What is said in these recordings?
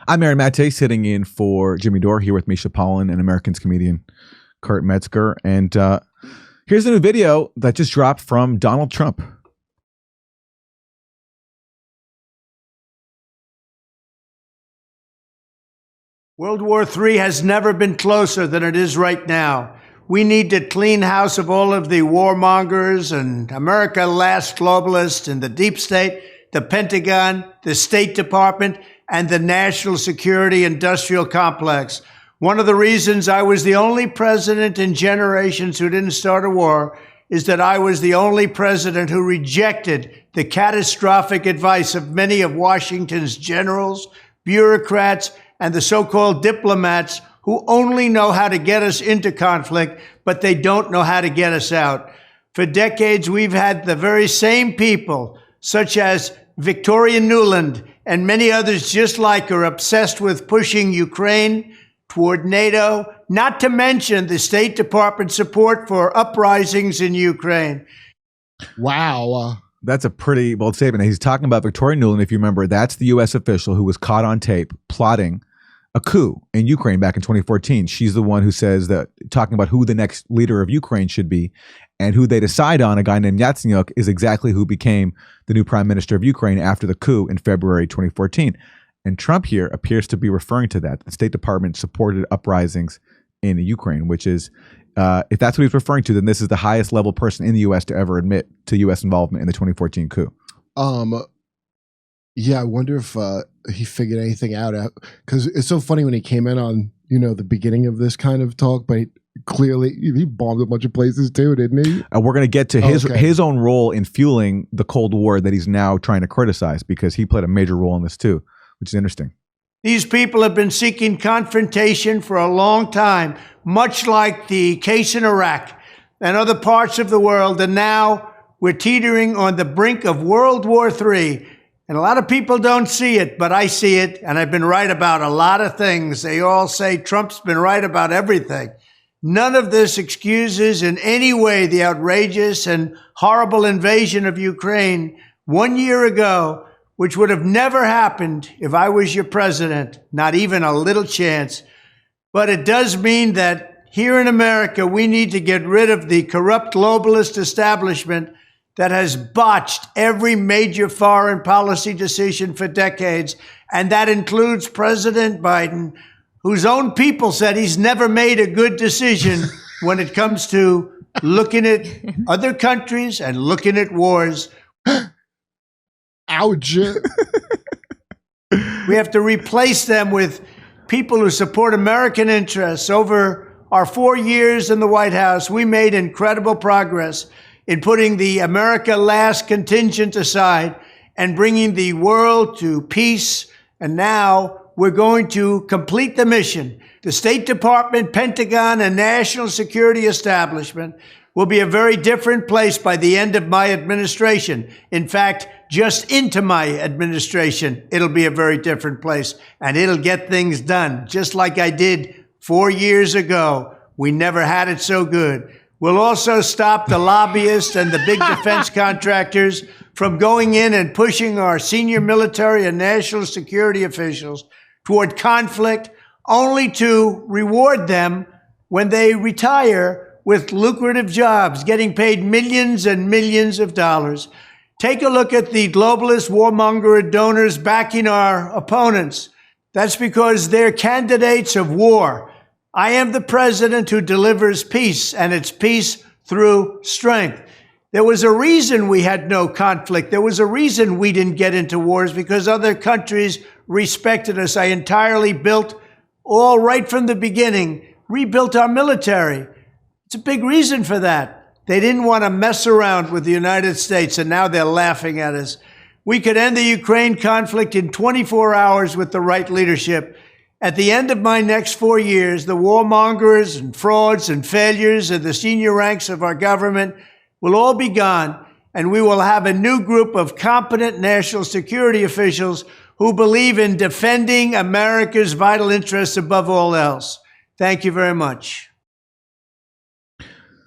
I'm Aaron Maté, sitting in for Jimmy Dore, here with Misha Pollan and Americans comedian Kurt Metzger. And here's a new video that just dropped from Donald Trump. World War III has never been closer than it is right now. We need to clean house of all of the warmongers and America last globalists and the deep state, the Pentagon, the State Department, and the national security industrial complex. One of the reasons I was the only president in generations who didn't start a war is that I was the only president who rejected the catastrophic advice of many of Washington's generals, bureaucrats, and the so-called diplomats who only know how to get us into conflict, but they don't know how to get us out. For decades, we've had the very same people, such as Victoria Nuland and many others just like her, obsessed with pushing Ukraine toward NATO, not to mention the State Department support for uprisings in Ukraine. Wow. That's a pretty bold statement. He's talking about Victoria Nuland. If you remember, that's the U.S. official who was caught on tape plotting a coup in Ukraine back in 2014. She's the one who says that, talking about who the next leader of Ukraine should be, and who they decide on, a guy named Yatsenyuk, is exactly who became the new prime minister of Ukraine after the coup in February 2014. And Trump here appears to be referring to that. The State Department supported uprisings in Ukraine, which is, if that's what he's referring to, then this is the highest level person in the U.S. to ever admit to U.S. involvement in the 2014 coup. Yeah, I wonder if he figured anything out, because it's so funny when he came in on, the beginning of this kind of talk, but clearly he bombed a bunch of places too, didn't he? We're going to get to his own role in fueling the Cold War that he's now trying to criticize, because he played a major role in this too, which is interesting. These people have been seeking confrontation for a long time, much like the case in Iraq and other parts of the world, and now we're teetering on the brink of World War III. And a lot of people don't see it, but I see it, and I've been right about a lot of things. They all say Trump's been right about everything. None of this excuses in any way the outrageous and horrible invasion of Ukraine 1 year ago, which would have never happened if I was your president, not even a little chance. But it does mean that here in America, we need to get rid of the corrupt globalist establishment that has botched every major foreign policy decision for decades. And that includes President Biden, whose own people said he's never made a good decision when it comes to looking at other countries and looking at wars. Ouch. We have to replace them with people who support American interests. Over our 4 years in the White House, we made incredible progress in putting the America last contingent aside and bringing the world to peace. And now we're going to complete the mission. The State Department, Pentagon, and national security establishment will be a very different place by the end of my administration. In fact, just into my administration, it'll be a very different place, and it'll get things done, just like I did 4 years ago. We never had it so good. We'll also stop the lobbyists and the big defense contractors from going in and pushing our senior military and national security officials toward conflict, only to reward them when they retire with lucrative jobs, getting paid millions and millions of dollars. Take a look at the globalist warmonger donors backing our opponents. That's because they're candidates of war. I am the president who delivers peace, and it's peace through strength. There was a reason we had no conflict. There was a reason we didn't get into wars, because other countries respected us. I entirely built, all right from the beginning, rebuilt our military. It's a big reason for that. They didn't want to mess around with the United States, and now they're laughing at us. We could end the Ukraine conflict in 24 hours with the right leadership. At the end of my next 4 years, the warmongers and frauds and failures of the senior ranks of our government will all be gone, and we will have a new group of competent national security officials who believe in defending America's vital interests above all else. Thank you very much.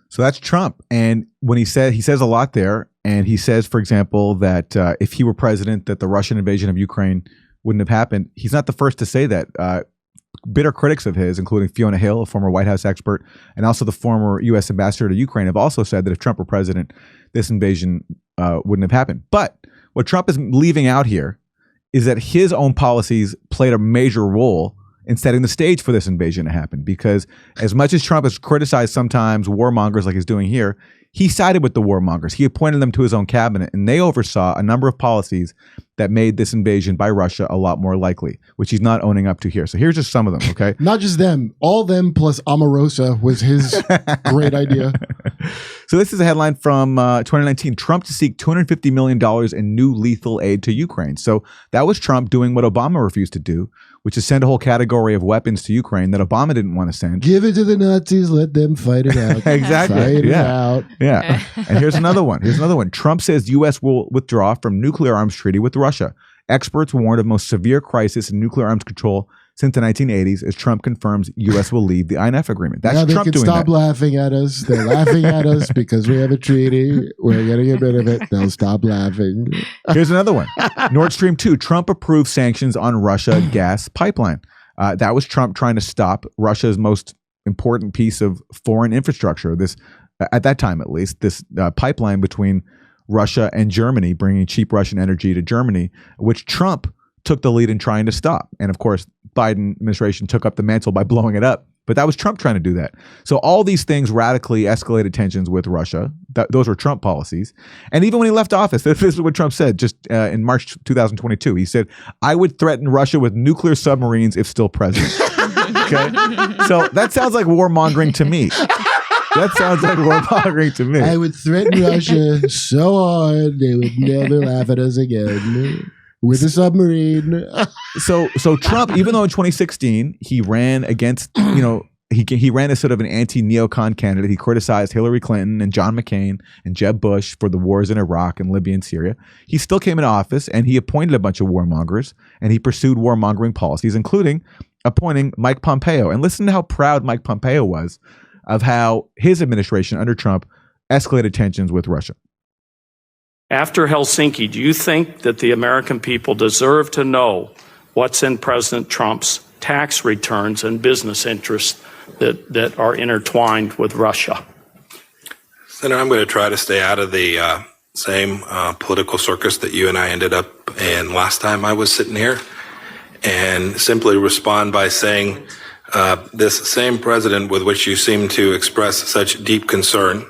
So that's Trump. And when he says a lot there, and he says, for example, that if he were president, that the Russian invasion of Ukraine wouldn't have happened. He's not the first to say that. Bitter critics of his, including Fiona Hill, a former White House expert, and also the former U.S. ambassador to Ukraine, have also said that if Trump were president, this invasion wouldn't have happened. But what Trump is leaving out here is that his own policies played a major role in setting the stage for this invasion to happen. Because as much as Trump has criticized sometimes warmongers like he's doing here, he sided with the warmongers. He appointed them to his own cabinet, and they oversaw a number of policies that made this invasion by Russia a lot more likely, which he's not owning up to here. So here's just some of them, okay? Not just them. All them plus Omarosa was his great idea. So this is a headline from 2019. Trump to seek $250 million in new lethal aid to Ukraine. So that was Trump doing what Obama refused to do, which is send a whole category of weapons to Ukraine that Obama didn't want to send. Give it to the Nazis. Let them fight it out. Exactly. Fight it out. Yeah. And here's another one. Trump says U.S. will withdraw from nuclear arms treaty with Russia. Experts warned of most severe crisis in nuclear arms control since the 1980s as Trump confirms U.S. will leave the INF agreement. That's now they Trump can doing stop that. laughing at us. They're laughing at us because we have a treaty. We're getting rid of it. They'll stop laughing. Here's another one. Nord Stream 2. Trump approved sanctions on Russia gas pipeline. That was Trump trying to stop Russia's most important piece of foreign infrastructure. This, at that time at least, this pipeline between Russia and Germany, bringing cheap Russian energy to Germany, which Trump took the lead in trying to stop. And of course, Biden administration took up the mantle by blowing it up. But that was Trump trying to do that. So all these things radically escalated tensions with Russia. Those were Trump policies. And even when he left office, this is what Trump said just in March 2022. He said, I would threaten Russia with nuclear submarines if still president. Okay. So that sounds like warmongering to me. That sounds like warmongering to me. I would threaten Russia so hard they would never laugh at us again. With a submarine. So Trump, even though in 2016 he ran against, he ran as sort of an anti-neocon candidate. He criticized Hillary Clinton and John McCain and Jeb Bush for the wars in Iraq and Libya and Syria. He still came into office and he appointed a bunch of warmongers and he pursued warmongering policies, including appointing Mike Pompeo. And listen to how proud Mike Pompeo was of how his administration under Trump escalated tensions with Russia. After Helsinki, do you think that the American people deserve to know what's in President Trump's tax returns and business interests that are intertwined with Russia? Senator, I'm going to try to stay out of the same political circus that you and I ended up in last time I was sitting here, and simply respond by saying this same president with which you seem to express such deep concern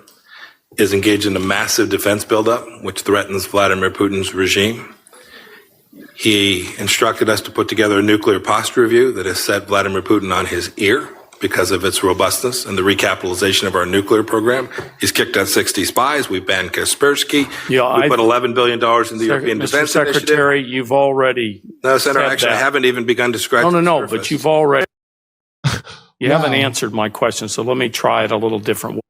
is engaged in a massive defense buildup, which threatens Vladimir Putin's regime. He instructed us to put together a nuclear posture review that has set Vladimir Putin on his ear because of its robustness and the recapitalization of our nuclear program. He's kicked out 60 spies. We banned Kaspersky. We put $11 billion in the European Defense Initiative. Mr. Secretary, you've already No, Senator, actually, I haven't even begun to scratch the surface. But you've already... You haven't answered my question, so let me try it a little different way.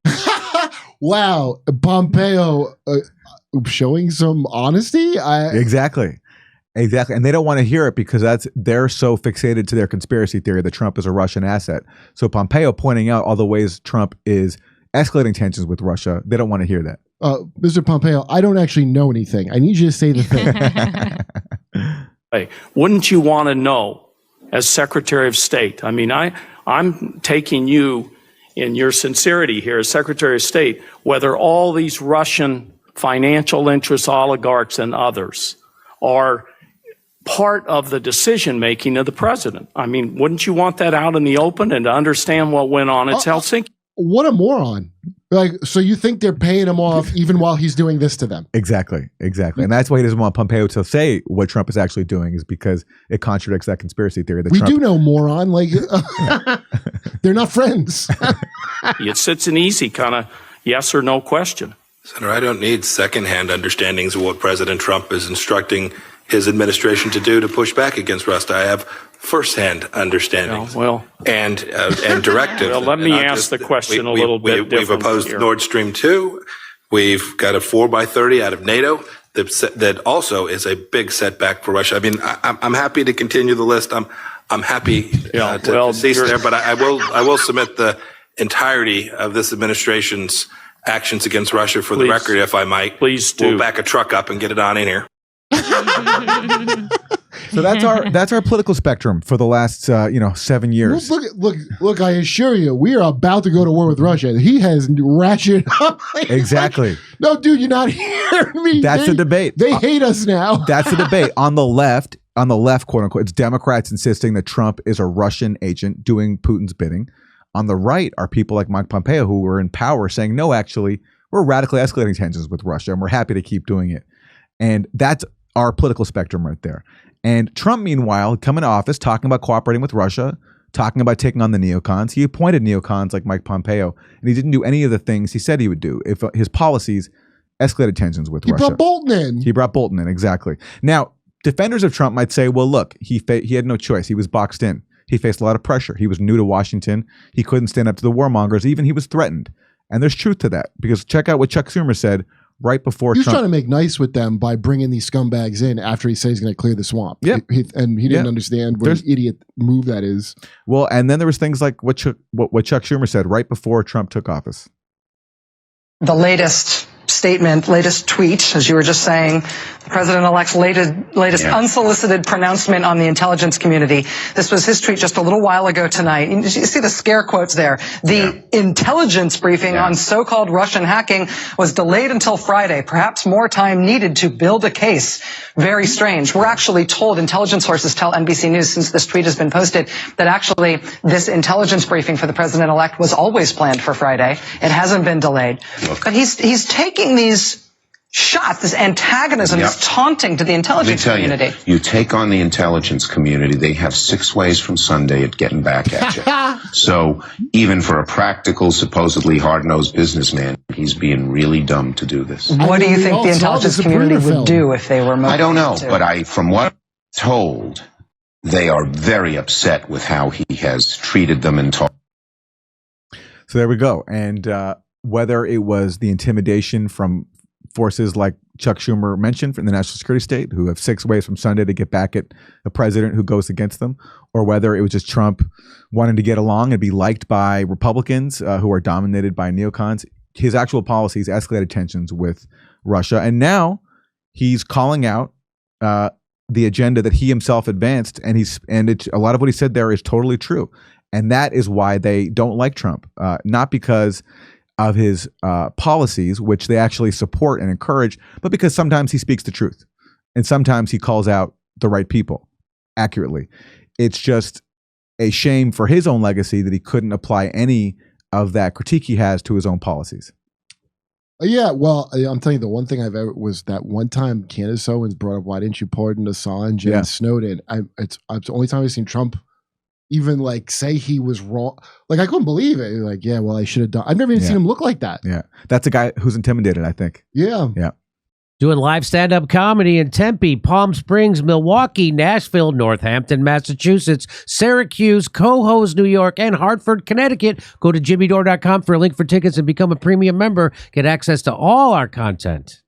Wow, Pompeo showing some honesty. Exactly. And they don't want to hear it because they're so fixated to their conspiracy theory that Trump is a Russian asset. So Pompeo pointing out all the ways Trump is escalating tensions with Russia, they don't want to hear that. Mr. Pompeo, I don't actually know anything. I need you to say the thing. Hey, wouldn't you want to know as Secretary of State? I mean, I'm taking you in your sincerity here as Secretary of State, whether all these Russian financial interests, oligarchs, and others are part of the decision-making of the president. I mean, wouldn't you want that out in the open and to understand what went on at Helsinki? What a moron. So you think they're paying him off even while he's doing this to them? Exactly. And that's why he doesn't want Pompeo to say what Trump is actually doing, is because it contradicts that conspiracy theory. We do know, moron. Like, they're not friends. It sits an easy kind of yes or no question. Senator, I don't need secondhand understandings of what President Trump is instructing his administration to do to push back against Russia. I have firsthand understandings and directives. Well, let me ask the question a little bit different. We've opposed here. Nord Stream 2. We've got a 4x30 out of NATO that also is a big setback for Russia. I mean, I'm happy to continue the list. I'm happy to cease there, but I will submit the entirety of this administration's actions against Russia for the record, if I might. Please do. We'll back a truck up and get it on in here. So that's our political spectrum for the last 7 years. Look! I assure you, we are about to go to war with Russia. He has ratcheted up. Exactly. No, dude, you're not hearing me. That's the debate. They hate us now. That's the debate. On the left, quote unquote, it's Democrats insisting that Trump is a Russian agent doing Putin's bidding. On the right are people like Mike Pompeo, who were in power, saying, no, actually, we're radically escalating tensions with Russia and we're happy to keep doing it. And that's our political spectrum right there. And Trump, meanwhile, come into office talking about cooperating with Russia, talking about taking on the neocons. He appointed neocons like Mike Pompeo, and he didn't do any of the things he said he would do if his policies escalated tensions with Russia. He brought Bolton in. Exactly. Now, defenders of Trump might say, well, look, he had no choice. He was boxed in. He faced a lot of pressure. He was new to Washington. He couldn't stand up to the warmongers. Even he was threatened. And there's truth to that, because check out what Chuck Schumer said right before Trump. He was Trump. trying to make nice with them by bringing these scumbags in after he said he's going to clear the swamp. Yep. He didn't understand what an idiot move that is. Well, and then there was things like what Chuck Schumer said right before Trump took office. The latest statement, latest tweet, as you were just saying, the president-elect's latest unsolicited pronouncement on the intelligence community. This was his tweet just a little while ago tonight. You see the scare quotes there. The intelligence briefing on so-called Russian hacking was delayed until Friday. Perhaps more time needed to build a case. Very strange. We're actually told, intelligence sources tell NBC News since this tweet has been posted, that actually this intelligence briefing for the president-elect was always planned for Friday. It hasn't been delayed. But he's taking these shots, this antagonism, this taunting to the intelligence community. You take on the intelligence community, they have 6 ways from Sunday at getting back at you. So even for a practical, supposedly hard-nosed businessman, he's being really dumb to do this. What do you think the intelligence community would do if they were motivated? I don't know, but from what I'm told, they are very upset with how he has treated them and talked. So there we go. And whether it was the intimidation from forces like Chuck Schumer mentioned from the national security state, who have 6 ways from Sunday to get back at a president who goes against them, or whether it was just Trump wanting to get along and be liked by Republicans who are dominated by neocons, his actual policies escalated tensions with Russia. And now he's calling out the agenda that he himself advanced, and a lot of what he said there is totally true. And that is why they don't like Trump, not because of his policies, which they actually support and encourage, but because sometimes he speaks the truth and sometimes he calls out the right people accurately. It's just a shame for his own legacy that he couldn't apply any of that critique he has to his own policies. Yeah, well, I'm telling you, the one thing I've ever was that one time Candace Owens brought up, why didn't you pardon Assange and Snowden? It's the only time I've seen Trump even like say he was wrong. Like, I couldn't believe it. Like, yeah, well, I should have done. I've never even seen him look like that. Yeah. That's a guy who's intimidated, I think. Yeah. Yeah. Doing live stand-up comedy in Tempe, Palm Springs, Milwaukee, Nashville, Northampton, Massachusetts, Syracuse, Cohoes, New York, and Hartford, Connecticut. Go to jimmydore.com for a link for tickets and become a premium member. Get access to all our content.